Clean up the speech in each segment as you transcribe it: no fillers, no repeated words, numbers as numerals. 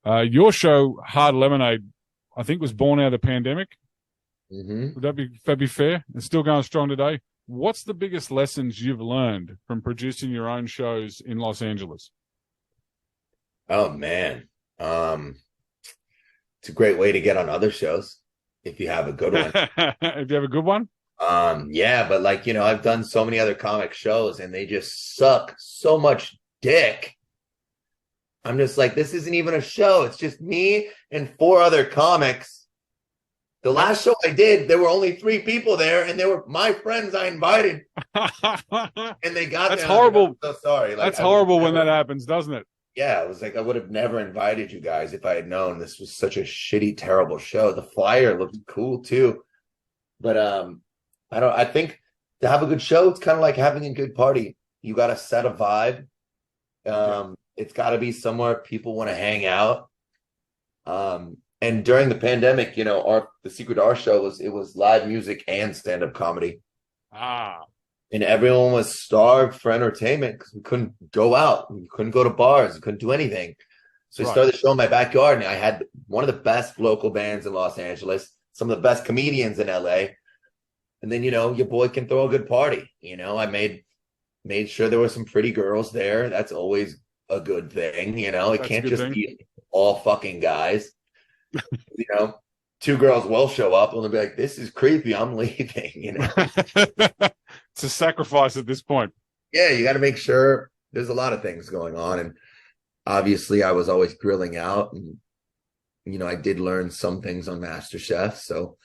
Your show, Hard Lemonade, I think was born out of the pandemic. Mm-hmm. Would that be fair? It's still going strong today. What's the biggest lessons you've learned from producing your own shows in Los Angeles? Oh man. It's a great way to get on other shows if you have a good one. If you have a good one? Yeah, but like, I've done so many other comic shows and they just suck so much dick. I'm just like, this isn't even a show. It's just me and four other comics. The last show I did, there were only 3 people there, and they were my friends I invited. And they got That's there. horrible. I'm so sorry. That's horrible when that happens, doesn't it? Yeah, it was like I would have never invited you guys if I had known this was such a shitty, terrible show. The flyer looked cool too. But I think to have a good show, it's kind of like having a good party. You got to set a vibe. It's got to be somewhere people want to hang out. And during the pandemic, the secret to our show was live music and stand-up comedy. And everyone was starved for entertainment because we couldn't go out. We couldn't go to bars. We couldn't do anything. So I started the show in my backyard, and I had one of the best local bands in Los Angeles, some of the best comedians in LA. And then, your boy can throw a good party. I made sure there were some pretty girls there. That's always a good thing. It can't just be all fucking guys. 2 girls will show up and they'll be like, this is creepy, I'm leaving. It's a sacrifice at this point. Yeah, you got to make sure. There's a lot of things going on, and obviously I was always grilling out, and I did learn some things on MasterChef. So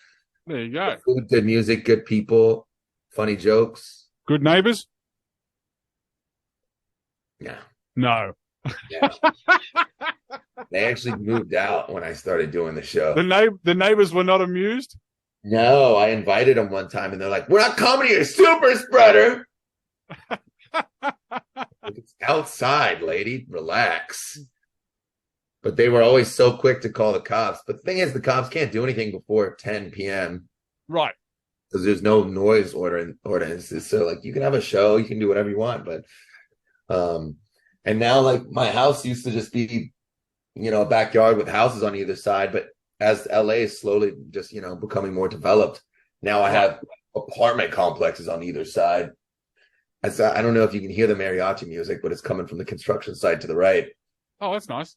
there you go. Food, good music, good people, funny jokes, good neighbors. Yeah. No. Yeah. They actually moved out when I started doing the show. The neighbors were not amused? No, I invited them one time and they're like, we're not coming here, super spreader. It's outside, lady. Relax. But they were always so quick to call the cops. But the thing is, the cops can't do anything before 10 p.m. Right. Because there's no noise ordinances. So, like, you can have a show, you can do whatever you want. But, and now, like, my house used to just be, a backyard with houses on either side. But as LA is slowly just, becoming more developed, now I have apartment complexes on either side. I don't know if you can hear the mariachi music, but it's coming from the construction site to the right. Oh, that's nice.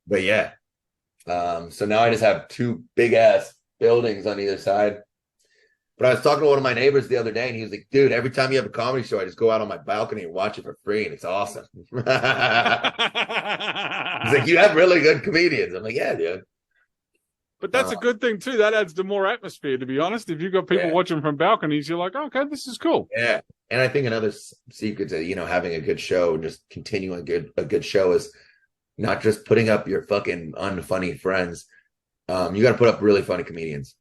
But yeah. So now I just have 2 big ass buildings on either side. But I was talking to one of my neighbors the other day, and he was like, dude, every time you have a comedy show, I just go out on my balcony and watch it for free, and it's awesome. He's like, you have really good comedians. I'm like, yeah, dude. But that's a good thing, too. That adds to more atmosphere, to be honest. If you've got people watching from balconies, you're like, okay, this is cool. Yeah. And I think another secret to, having a good show and just continuing a good show is not just putting up your fucking unfunny friends. You got to put up really funny comedians.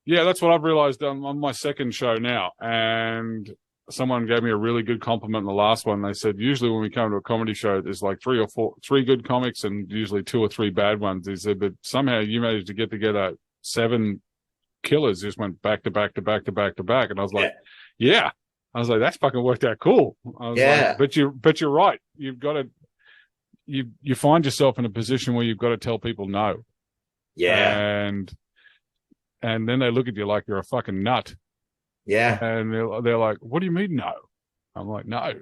Yeah, that's what I've realized on my second show now. And someone gave me a really good compliment in the last one. They said, usually when we come to a comedy show, there's like 3 good comics and usually 2 or 3 bad ones. They said, but somehow you managed to get together 7 killers, just went back to back to back to back to back. And I was like, yeah. I was like, that's fucking worked out cool. I was like, but you're right. You've got to, you find yourself in a position where you've got to tell people no. Yeah. And then they look at you like you're a fucking nut. Yeah. And they're like, what do you mean no? I'm like, no.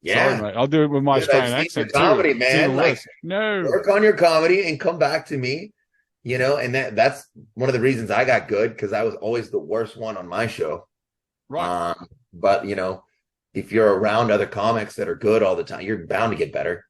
Yeah. Sorry, mate. I'll do it with my Australian accent comedy, too. man. Like, no. Work on your comedy and come back to me. And that's one of the reasons I got good, because I was always the worst one on my show. Right. But if you're around other comics that are good all the time, you're bound to get better.